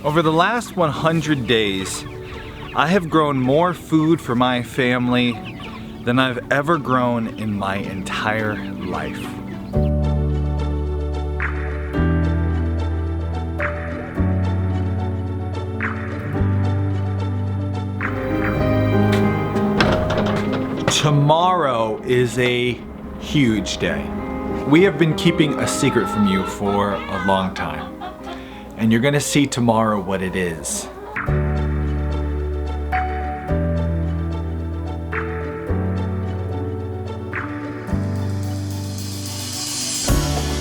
Over the last 100 days, I have grown more food for my family than I've ever grown in my entire life. Tomorrow is a huge day. We have been keeping a secret from you for a long time, and you're gonna see tomorrow what it is.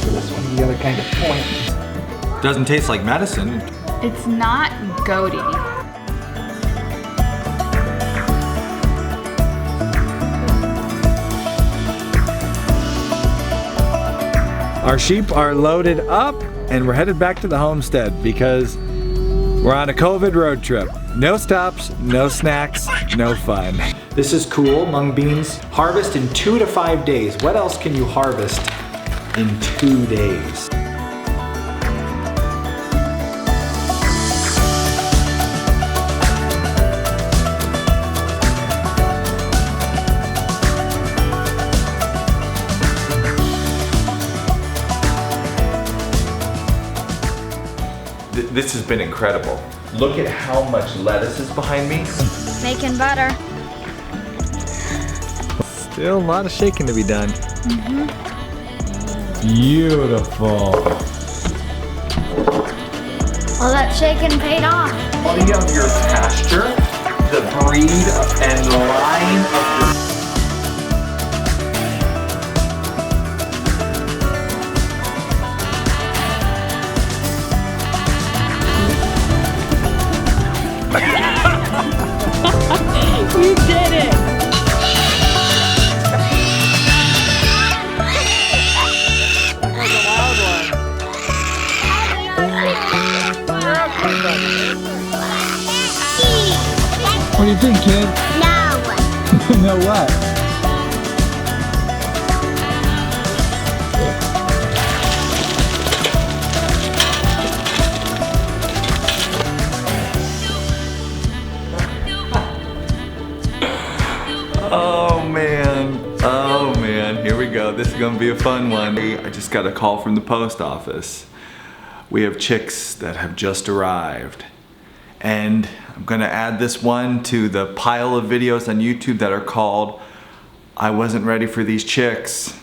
This one, the other kind of point. Doesn't taste like medicine. It's not goaty. Our sheep are loaded up and we're headed back to the homestead because we're on a COVID road trip. No stops, no snacks, no fun. This is cool, mung beans. Harvest in 2 to 5 days. What else can you harvest in 2 days? This has been incredible. Look at how much lettuce is behind me. Making butter. Still a lot of shaking to be done. Beautiful. All that shaking paid off. Quality of your pasture, the breed and line of your You did it! What do you think, kid? No. No what? Oh man, here we go. This is gonna be a fun one. I just got a call from the post office. We have chicks that have just arrived. And I'm gonna add this one to the pile of videos on YouTube that are called I Wasn't Ready for These Chicks.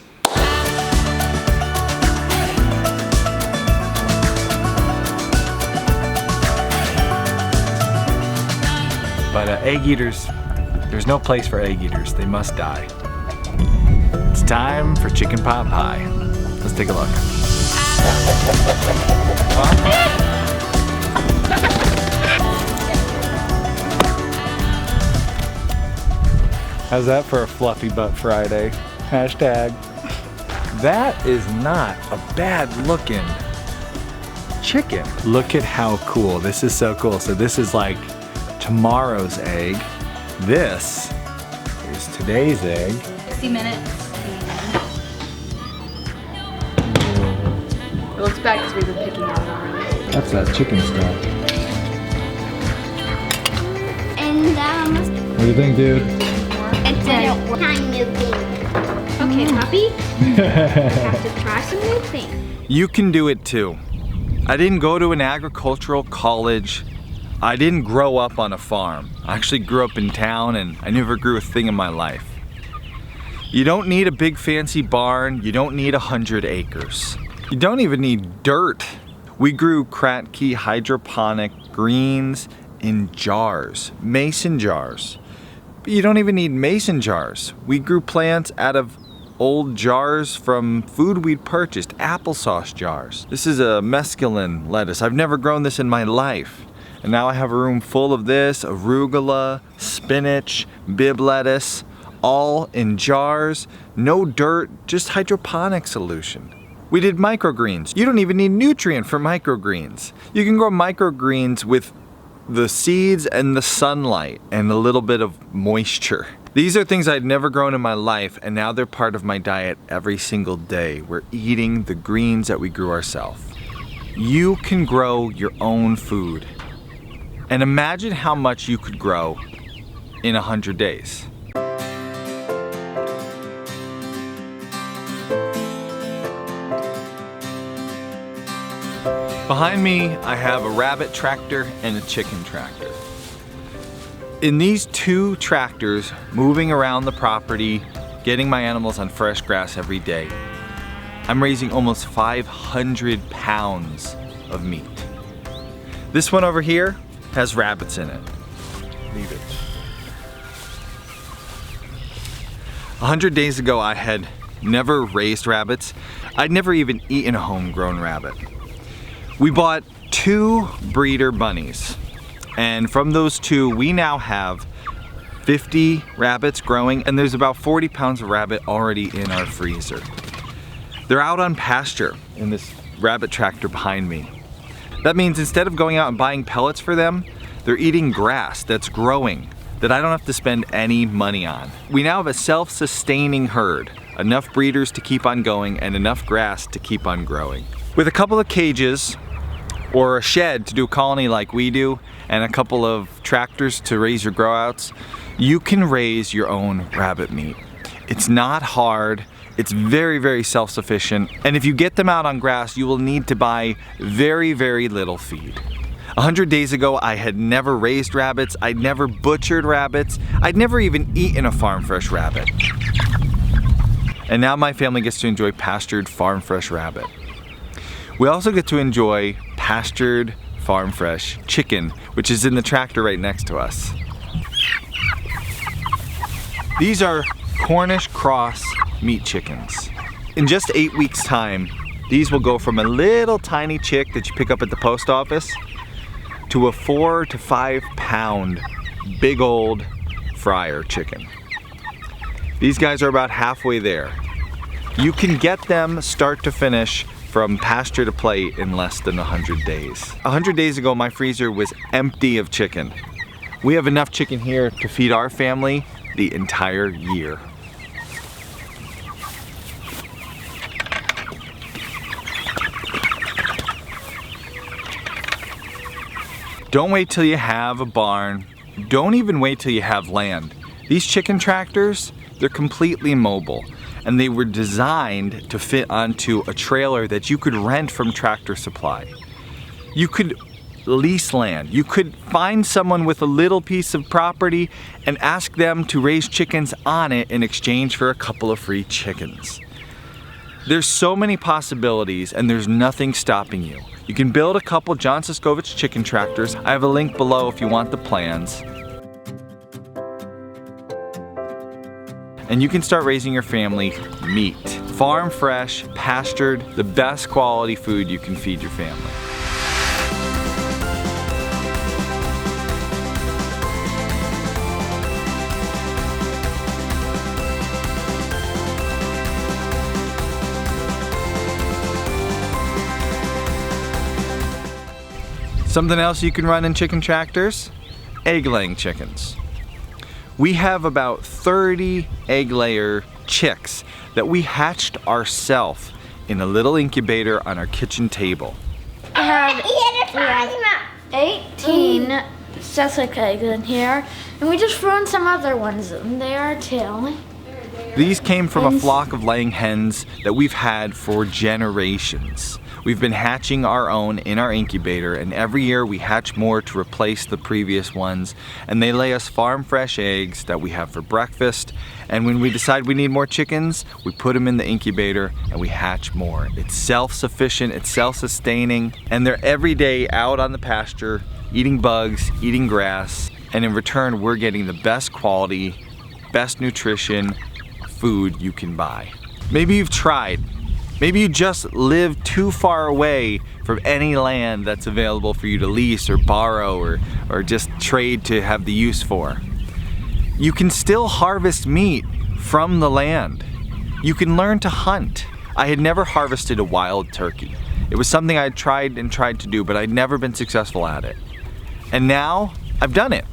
But egg eaters, there's no place for egg eaters. They must die. It's time for chicken pot pie. Let's take a look. How's that for a fluffy butt Friday? Hashtag. That is not a bad looking chicken. Look at how cool. This is so cool. So this is like tomorrow's egg. This is today's egg. 60 minutes. It looks bad because we've been picking it already. That's that chicken stuff. And What do you think, dude? it's a trying new thing. Okay, puppy. Have to try some new things. You can do it too. I didn't go to an agricultural college. I didn't grow up on a farm. I actually grew up in town and I never grew a thing in my life. You don't need a big fancy barn. You don't need 100 acres. You don't even need dirt. We grew Kratky hydroponic greens in jars, mason jars. But you don't even need mason jars. We grew plants out of old jars from food we'd purchased, applesauce jars. This is a mesclun lettuce. I've never grown this in my life. And now I have a room full of this, arugula, spinach, bib lettuce, all in jars, no dirt, just hydroponic solution. We did microgreens. You don't even need nutrient for microgreens. You can grow microgreens with the seeds and the sunlight and a little bit of moisture. These are things I'd never grown in my life, and now they're part of my diet every single day. We're eating the greens that we grew ourselves. You can grow your own food. And imagine how much you could grow in 100 days. Behind me, I have a rabbit tractor and a chicken tractor. In these two tractors, moving around the property, getting my animals on fresh grass every day, I'm raising almost 500 pounds of meat. This one over here has rabbits in it. Leave it. 100 days ago, I had never raised rabbits. I'd never even eaten a homegrown rabbit. We bought 2 breeder bunnies, and from those 2, we now have 50 rabbits growing, and there's about 40 pounds of rabbit already in our freezer. They're out on pasture in this rabbit tractor behind me. That means instead of going out and buying pellets for them, they're eating grass that's growing that I don't have to spend any money on. We now have a self-sustaining herd, enough breeders to keep on going and enough grass to keep on growing. With a couple of cages, or a shed to do a colony like we do, and a couple of tractors to raise your grow-outs, you can raise your own rabbit meat. It's not hard, it's very, very self-sufficient, and if you get them out on grass, you will need to buy very, very little feed. 100 days ago, I had never raised rabbits, I'd never butchered rabbits, I'd never even eaten a farm fresh rabbit. And now my family gets to enjoy pastured farm fresh rabbit. We also get to enjoy pastured farm fresh chicken, which is in the tractor right next to us. These are Cornish cross meat chickens. In just 8 weeks' time, these will go from a little tiny chick that you pick up at the post office to a 4 to 5 pound big old fryer chicken. These guys are about halfway there. You can get them start to finish from pasture to plate in less than 100 days. 100 days ago, my freezer was empty of chicken. We have enough chicken here to feed our family the entire year. Don't wait till you have a barn. Don't even wait till you have land. These chicken tractors, they're completely mobile, and they were designed to fit onto a trailer that you could rent from Tractor Supply. You could lease land. You could find someone with a little piece of property and ask them to raise chickens on it in exchange for a couple of free chickens. There's so many possibilities, and there's nothing stopping you. You can build a couple John Siskovich chicken tractors. I have a link below if you want the plans. And you can start raising your family meat. Farm fresh, pastured, the best quality food you can feed your family. Something else you can run in chicken tractors? Egg-laying chickens. We have about 30 egg layer chicks that we hatched ourselves in a little incubator on our kitchen table. We have 18 Sussex eggs in here, and we just threw in some other ones in there too. These came from a flock of laying hens that we've had for generations. We've been hatching our own in our incubator, and every year we hatch more to replace the previous ones, and they lay us farm fresh eggs that we have for breakfast. And when we decide we need more chickens, we put them in the incubator and we hatch more. It's self-sufficient, it's self-sustaining, and they're every day out on the pasture, eating bugs, eating grass, and in return we're getting the best quality, best nutrition food you can buy. Maybe you've tried. Maybe you just live too far away from any land that's available for you to lease or borrow or just trade to have the use for. You can still harvest meat from the land. You can learn to hunt. I had never harvested a wild turkey. It was something I had tried to do, but I'd never been successful at it. And now I've done it.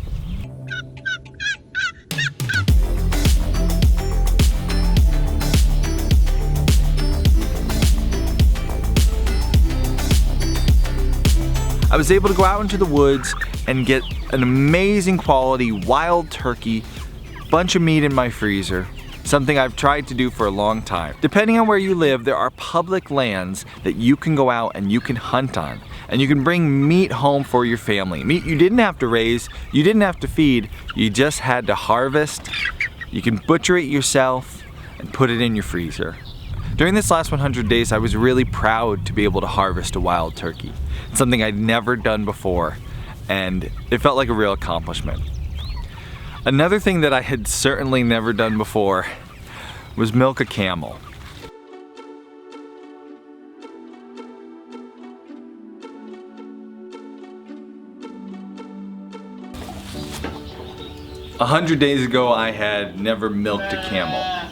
I was able to go out into the woods and get an amazing quality wild turkey, bunch of meat in my freezer, something I've tried to do for a long time. Depending on where you live, there are public lands that you can go out and you can hunt on. And you can bring meat home for your family. Meat you didn't have to raise, you didn't have to feed, you just had to harvest. You can butcher it yourself and put it in your freezer. During this last 100 days, I was really proud to be able to harvest a wild turkey. It's something I'd never done before, and it felt like a real accomplishment. Another thing that I had certainly never done before was milk a camel. A 100 days ago, I had never milked a camel.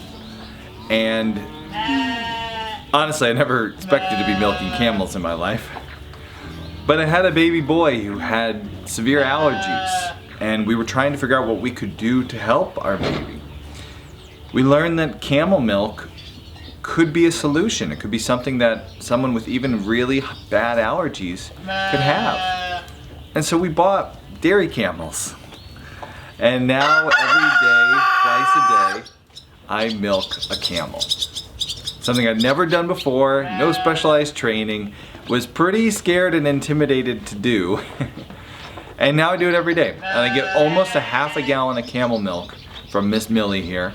And honestly, I never expected to be milking camels in my life. But I had a baby boy who had severe allergies, and we were trying to figure out what we could do to help our baby. We learned that camel milk could be a solution. It could be something that someone with even really bad allergies could have. And so we bought dairy camels. And now every day, twice a day, I milk a camel. Something I'd never done before, no specialized training, was pretty scared and intimidated to do. And now I do it every day. And I get almost a half a gallon of camel milk from Miss Millie here.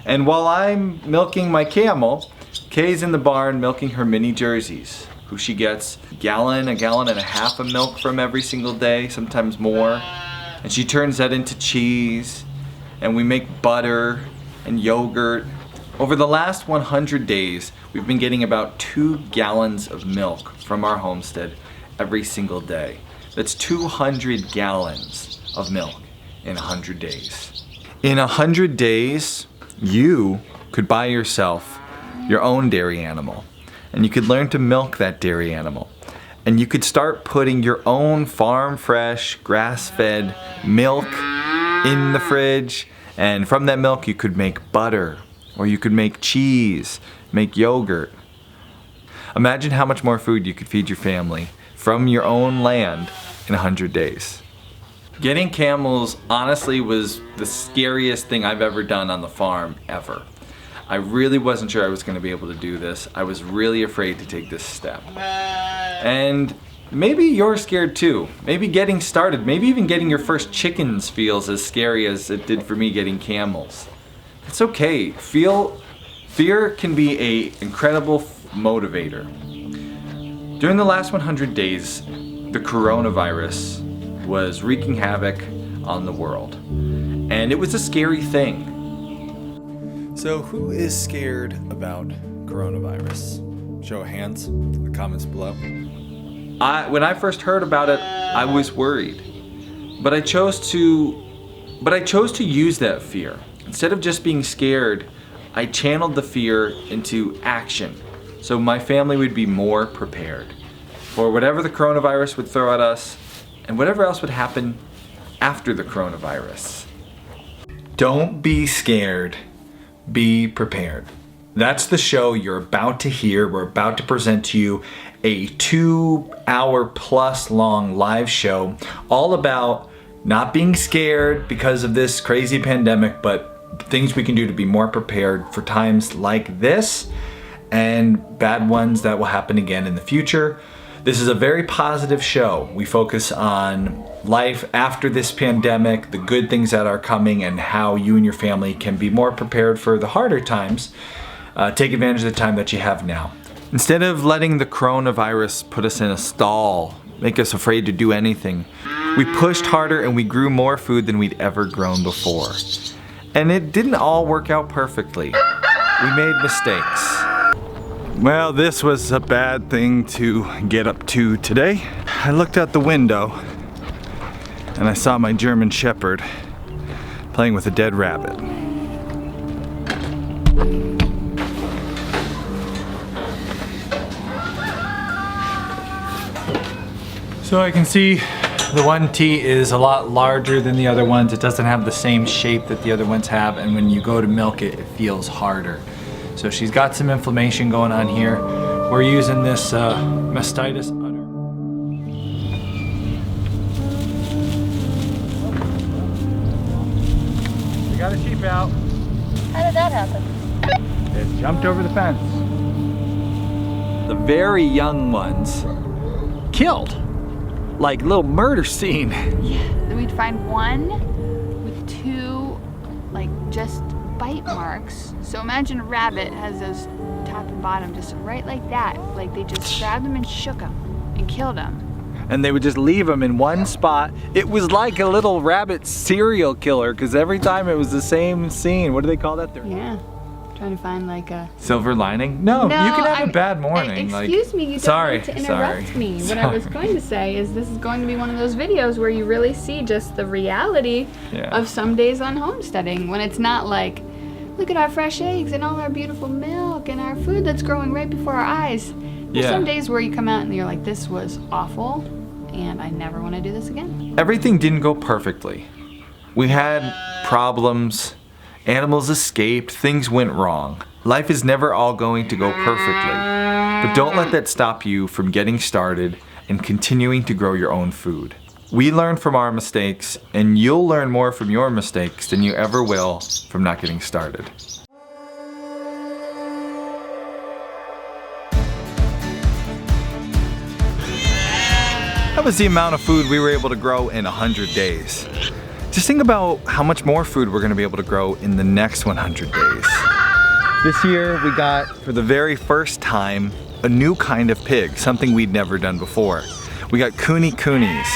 And while I'm milking my camel, Kay's in the barn milking her mini Jerseys, who she gets a gallon and a half of milk from every single day, sometimes more. And she turns that into cheese, and we make butter and yogurt. Over the last 100 days, we've been getting about 2 gallons of milk from our homestead every single day. That's 200 gallons of milk in 100 days. In 100 days, you could buy yourself your own dairy animal, and you could learn to milk that dairy animal. And you could start putting your own farm fresh, grass-fed milk in the fridge. And from that milk you could make butter, or you could make cheese, make yogurt. Imagine how much more food you could feed your family from your own land in 100 days. Getting camels honestly was the scariest thing I've ever done on the farm ever. I really wasn't sure I was going to be able to do this. I was really afraid to take this step. And maybe you're scared too. Maybe getting started, maybe even getting your first chickens feels as scary as it did for me getting camels. It's okay. Fear can be an incredible motivator. During the last 100 days, the coronavirus was wreaking havoc on the world. And it was a scary thing. So who is scared about coronavirus? Show of hands in the comments below. When I first heard about it, I was worried. But I chose to use that fear. Instead of just being scared, I channeled the fear into action. So my family would be more prepared for whatever the coronavirus would throw at us and whatever else would happen after the coronavirus. Don't be scared. Be prepared. That's the show you're about to hear. We're about to present to you a 2-hour plus long live show all about not being scared because of this crazy pandemic, but things we can do to be more prepared for times like this and bad ones that will happen again in the future. This is a very positive show. We focus on life after this pandemic, the good things that are coming, and how you and your family can be more prepared for the harder times. Take advantage of the time that you have now. Instead of letting the coronavirus put us in a stall, make us afraid to do anything, we pushed harder and we grew more food than we'd ever grown before. And it didn't all work out perfectly. We made mistakes. Well, this was a bad thing to get up to today. I looked out the window and I saw my German Shepherd playing with a dead rabbit. So I can see the one T is a lot larger than the other ones. It doesn't have the same shape that the other ones have, and when you go to milk it, it feels harder. So she's got some inflammation going on here. We're using this mastitis udder. got a sheep out. How did that happen? It jumped over the fence. The very young ones killed. Like little murder scene. Then we'd find one with two, like, just bite marks. So imagine a rabbit has those top and bottom just right like that. Like they just grabbed them and shook them and killed them. And they would just leave them in one spot. It was like a little rabbit serial killer because every time it was the same scene. What do they call that? Yeah. Trying to find like a Silver lining? No, you can have a bad morning. Excuse me, you don't need to interrupt me. What I was going to say is this is going to be one of those videos where you really see just the reality of some days on homesteading when it's not like, look at our fresh eggs and all our beautiful milk and our food that's growing right before our eyes. There's some days where you come out and you're like, this was awful and I never want to do this again. Everything didn't go perfectly. We had problems. Animals escaped, things went wrong. Life is never all going to go perfectly, but don't let that stop you from getting started and continuing to grow your own food. We learn from our mistakes, and you'll learn more from your mistakes than you ever will from not getting started. That was the amount of food we were able to grow in 100 days. Just think about how much more food we're gonna be able to grow in the next 100 days. This year we got, for the very first time, a new kind of pig, something we'd never done before. We got coonies.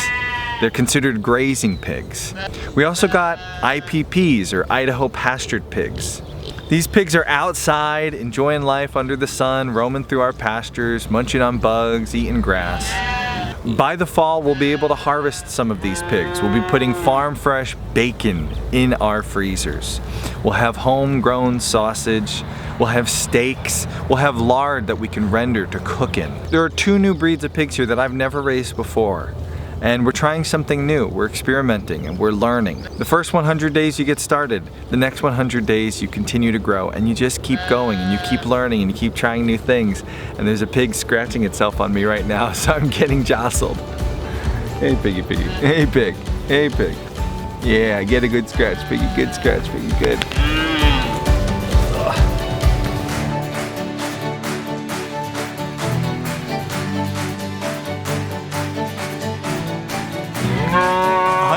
They're considered grazing pigs. We also got IPPs, or Idaho pastured pigs. These pigs are outside, enjoying life under the sun, roaming through our pastures, munching on bugs, eating grass. By the fall, we'll be able to harvest some of these pigs. We'll be putting farm fresh bacon in our freezers. We'll have homegrown sausage. We'll have steaks. We'll have lard that we can render to cook in. There are 2 new breeds of pigs here that I've never raised before. And we're trying something new. We're experimenting and we're learning. The first 100 days you get started. The next 100 days you continue to grow and you just keep going and you keep learning and you keep trying new things. And there's a pig scratching itself on me right now, so I'm getting jostled. Hey piggy piggy. Hey pig. Hey pig. Yeah, get a good scratch piggy. Good scratch piggy. Good.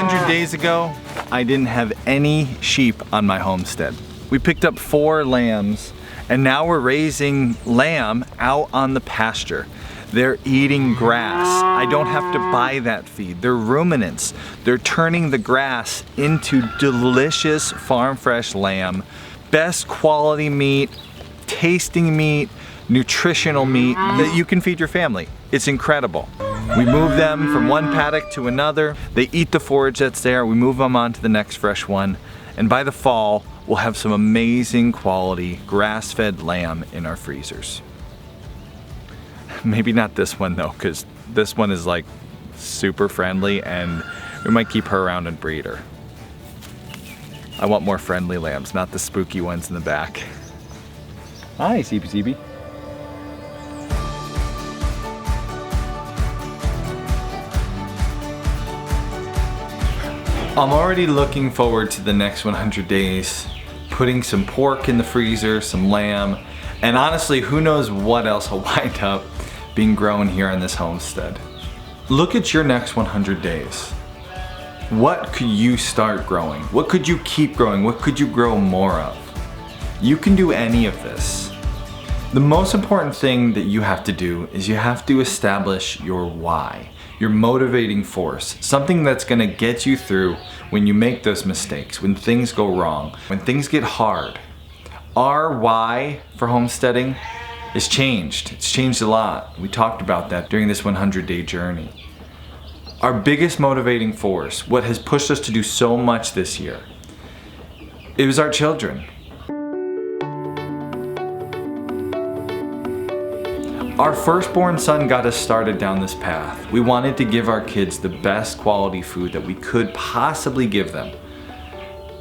100 days ago, I didn't have any sheep on my homestead. We picked up 4 lambs, and now we're raising lamb out on the pasture. They're eating grass. I don't have to buy that feed. They're ruminants. They're turning the grass into delicious farm fresh lamb. Best quality meat, tasting meat, nutritional meat that you can feed your family. It's incredible. We move them from one paddock to another. They eat the forage that's there. We move them on to the next fresh one. And by the fall, we'll have some amazing quality grass-fed lamb in our freezers. Maybe not this one though, because this one is like super friendly and we might keep her around and breed her. I want more friendly lambs, not the spooky ones in the back. Hi, CB. I'm already looking forward to the next 100 days, putting some pork in the freezer, some lamb, and honestly, who knows what else will wind up being grown here on this homestead. Look at your next 100 days. What could you start growing? What could you keep growing? What could you grow more of? You can do any of this. The most important thing that you have to do is you have to establish your why, your motivating force, something that's gonna get you through when you make those mistakes, when things go wrong, when things get hard. Our why for homesteading is changed. It's changed a lot. We talked about that during this 100-day journey. Our biggest motivating force, what has pushed us to do so much this year, it was our children. Our firstborn son got us started down this path. We wanted to give our kids the best quality food that we could possibly give them.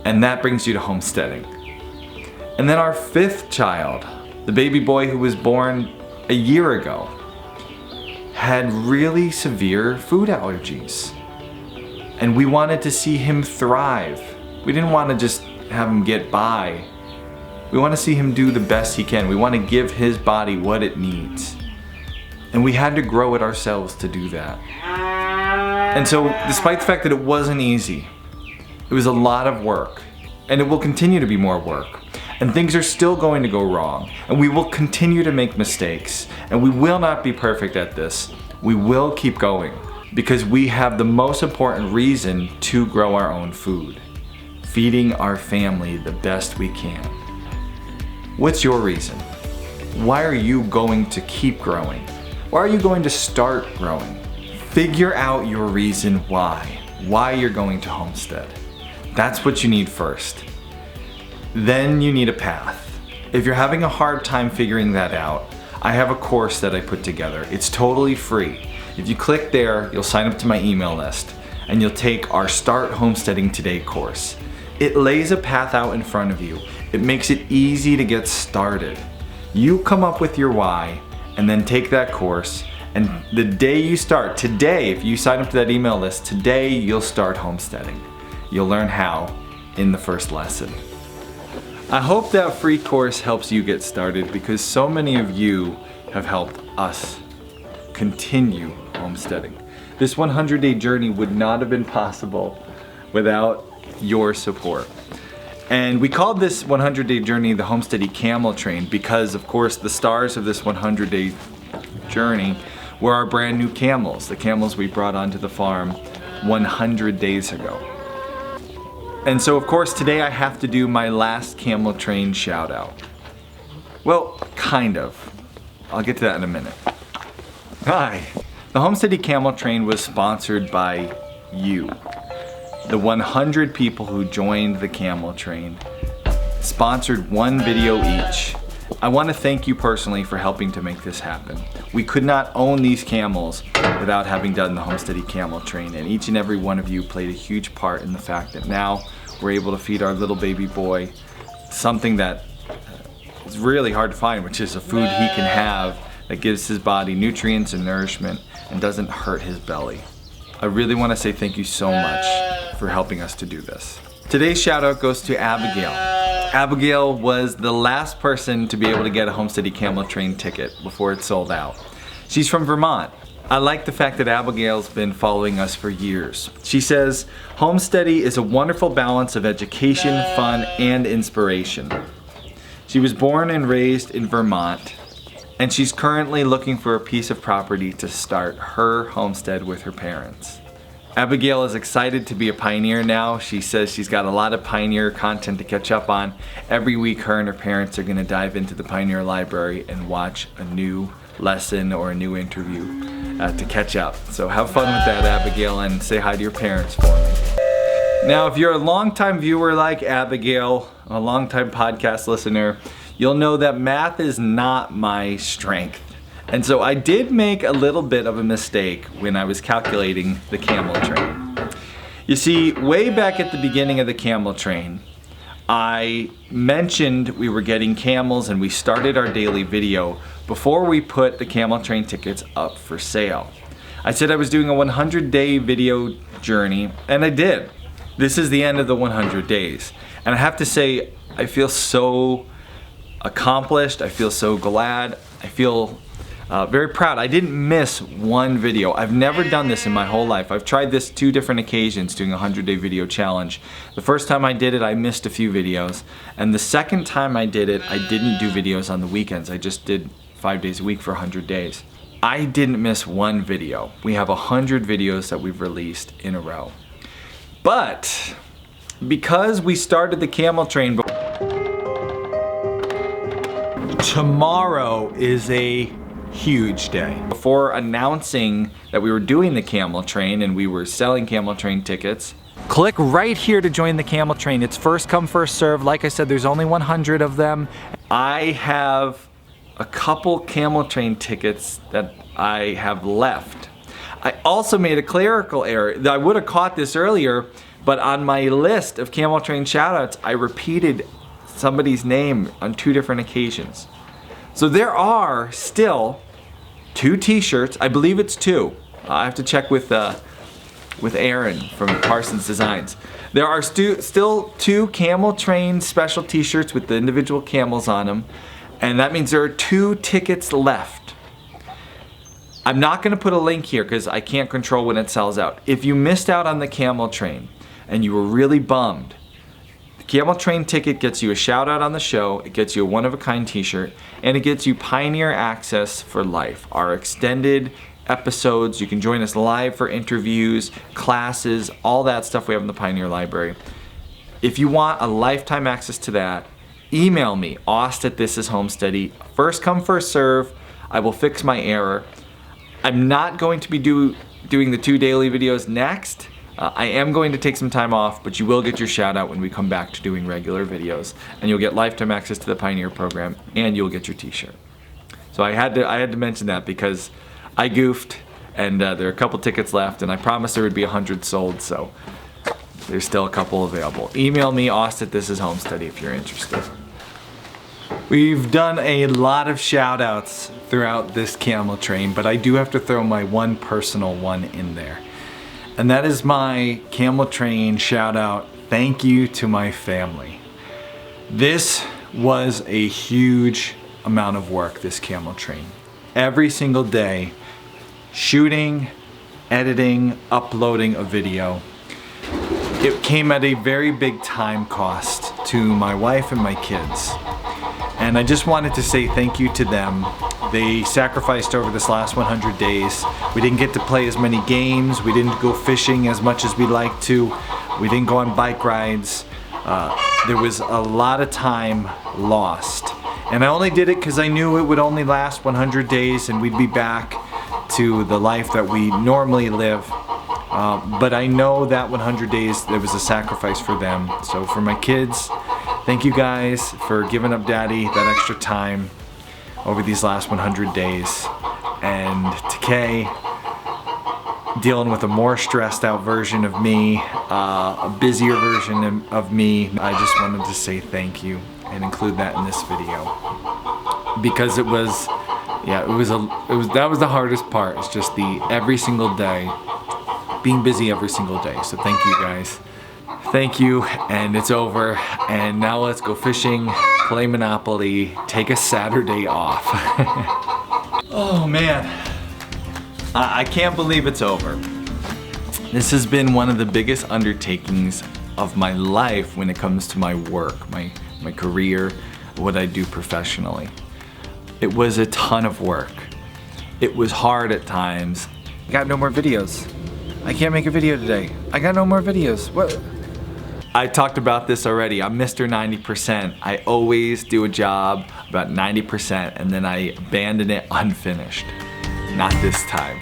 And that brings you to homesteading. And then our 5th child, the baby boy who was born a year ago, had really severe food allergies. And we wanted to see him thrive. We didn't want to just have him get by. We want to see him do the best he can. We want to give his body what it needs. And we had to grow it ourselves to do that. And so, despite the fact that it wasn't easy, it was a lot of work. And it will continue to be more work. And things are still going to go wrong. And we will continue to make mistakes. And we will not be perfect at this. We will keep going. Because we have the most important reason to grow our own food. Feeding our family the best we can. What's your reason? Why are you going to keep growing? Why are you going to start growing? Figure out your reason why you're going to homestead. That's what you need first. Then you need a path. If you're having a hard time figuring that out, I have a course that I put together. It's totally free. If you click there, you'll sign up to my email list and you'll take our Start Homesteading Today course. It lays a path out in front of you. It makes it easy to get started. You come up with your why and then take that course, and the day you start, today, if you sign up to that email list, today you'll start homesteading. You'll learn how in the first lesson. I hope that free course helps you get started because so many of you have helped us continue homesteading. This 100-day journey would not have been possible without your support. And we called this 100-day journey the Homesteady Camel Train because, of course, the stars of this 100-day journey were our brand new camels, the camels we brought onto the farm 100 days ago. And so, of course, today I have to do my last Camel Train shout out. Well, kind of. I'll get to that in a minute. Hi. The Homesteady Camel Train was sponsored by you. The 100 people who joined the Camel Train sponsored one video each. I want to thank you personally for helping to make this happen. We could not own these camels without having done the Homesteady Camel Train, and each and every one of you played a huge part in the fact that now we're able to feed our little baby boy something that is really hard to find, which is a food he can have that gives his body nutrients and nourishment and doesn't hurt his belly. I really want to say thank you so much for helping us to do this. Today's shout out goes to Abigail. Abigail was the last person to be able to get a Homesteady Camel Train ticket before it sold out. She's from Vermont. I like the fact that Abigail's been following us for years. She says, Homesteady is a wonderful balance of education, fun, and inspiration. She was born and raised in Vermont, and she's currently looking for a piece of property to start her homestead with her parents. Abigail is excited to be a pioneer now. She says she's got a lot of pioneer content to catch up on. Every week her and her parents are going to dive into the Pioneer Library and watch a new lesson or a new interview to catch up. So have fun with that, Abigail, and say hi to your parents for me. Now, if you're a longtime viewer like Abigail, a longtime podcast listener, you'll know that math is not my strength. And so I did make a little bit of a mistake when I was calculating the Camel Train. You see, way back at the beginning of the Camel Train, I mentioned we were getting camels and we started our daily video before we put the Camel Train tickets up for sale. I said I was doing a 100-day video journey, and I did. This is the end of the 100 days. And I have to say, I feel so accomplished, I feel so glad, I feel very proud. I didn't miss one video. I've never done this in my whole life. I've tried this 2 different occasions, doing a 100-day video challenge. The first time I did it, I missed a few videos. And the second time I did it, I didn't do videos on the weekends. I just did 5 days a week for 100 days. I didn't miss one video. We have 100 videos that we've released in a row. But because we started the Camel Train, tomorrow is a huge day. Before announcing that we were doing the Camel Train and we were selling Camel Train tickets, click right here to join the Camel Train. It's first come, first serve. Like I said, there's only 100 of them. I have a couple Camel Train tickets that I have left. I also made a clerical error. I would have caught this earlier, but on my list of Camel Train shoutouts, I repeated somebody's name on 2 different occasions. So there are still 2 t-shirts. I believe it's 2. I have to check with with Aaron from Parsons Designs. There are still 2 Camel Train special t-shirts with the individual camels on them, and that means there are 2 tickets left. I'm not going to put a link here because I can't control when it sells out. If you missed out on the Camel Train and you were really bummed, the Camel Train ticket gets you a shout out on the show, it gets you a one-of-a-kind t-shirt, and it gets you Pioneer access for life. Our extended episodes, you can join us live for interviews, classes, all that stuff we have in the Pioneer Library. If you want a lifetime access to that, email me, aust@thisishomesteady. First come, first serve. I will fix my error. I'm not going to be doing the 2 daily videos next. I am going to take some time off, but you will get your shout out when we come back to doing regular videos, and you'll get lifetime access to the Pioneer program, and you'll get your t-shirt. So I had to mention that because I goofed, and there are a couple tickets left, and I promised there would be 100 sold, so there's still a couple available. Email me, aust@thisishomesteady, if you're interested. We've done a lot of shout outs throughout this Camel Train, but I do have to throw my one personal one in there. And that is my Camel Train shout out. Thank you to my family. This was a huge amount of work, this Camel Train. Every single day, shooting, editing, uploading a video. It came at a very big time cost to my wife and my kids. And I just wanted to say thank you to them. They sacrificed over this last 100 days. We didn't get to play as many games. We didn't go fishing as much as we liked to. We didn't go on bike rides. There was a lot of time lost. And I only did it because I knew it would only last 100 days and we'd be back to the life that we normally live. But I know that 100 days, there was a sacrifice for them. So for my kids, thank you guys for giving up Daddy that extra time over these last 100 days. And to Kay, dealing with a more stressed out version of me, a busier version of me, I just wanted to say thank you and include that in this video. Because that was the hardest part. It's just the every single day, being busy every single day. So thank you guys. Thank you, and it's over. And now let's go fishing, play Monopoly, take a Saturday off. Oh man, I can't believe it's over. This has been one of the biggest undertakings of my life when it comes to my work, my career, what I do professionally. It was a ton of work. It was hard at times. I got no more videos. I can't make a video today. I got no more videos. What? I talked about this already. I'm Mr. 90%. I always do a job about 90% and then I abandon it unfinished. Not this time.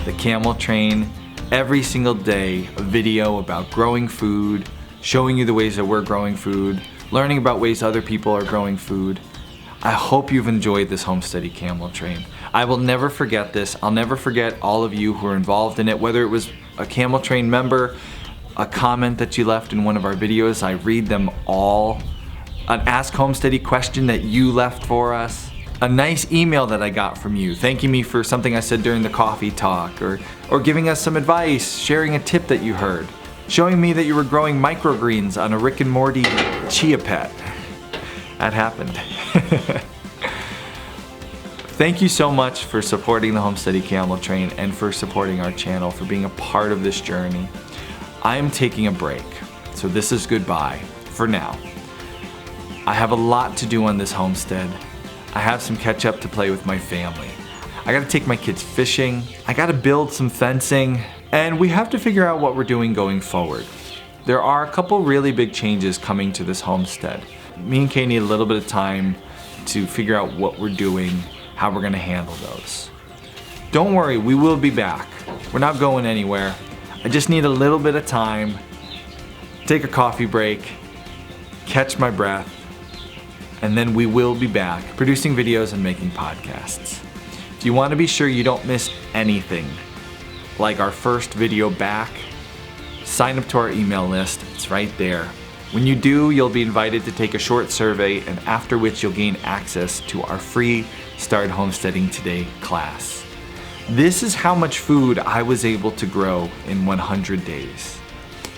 The Camel Train, every single day, a video about growing food, showing you the ways that we're growing food, learning about ways other people are growing food. I hope you've enjoyed this Homesteady Camel Train. I will never forget this. I'll never forget all of you who are involved in it, whether it was a Camel Train member, a comment that you left in one of our videos. I read them all. An Ask Homesteady question that you left for us. A nice email that I got from you thanking me for something I said during the coffee talk, or giving us some advice, sharing a tip that you heard, showing me that you were growing microgreens on a Rick and Morty chia pet. That happened. Thank you so much for supporting the Homesteady Camel Train and for supporting our channel, for being a part of this journey. I am taking a break, so this is goodbye for now. I have a lot to do on this homestead. I have some catch up to play with my family. I gotta take my kids fishing, I gotta build some fencing, and we have to figure out what we're doing going forward. There are a couple really big changes coming to this homestead. Me and Kay need a little bit of time to figure out what we're doing, how we're gonna handle those. Don't worry, we will be back. We're not going anywhere. I just need a little bit of time, take a coffee break, catch my breath, and then we will be back producing videos and making podcasts. If you want to be sure you don't miss anything, like our first video back, sign up to our email list. It's right there. When you do, you'll be invited to take a short survey, and after which you'll gain access to our free Start Homesteading Today class. This is how much food I was able to grow in 100 days.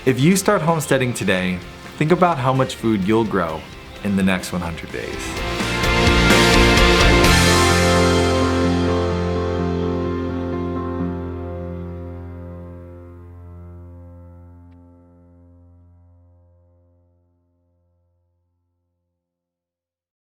If you start homesteading today, think about how much food you'll grow in the next 100 days.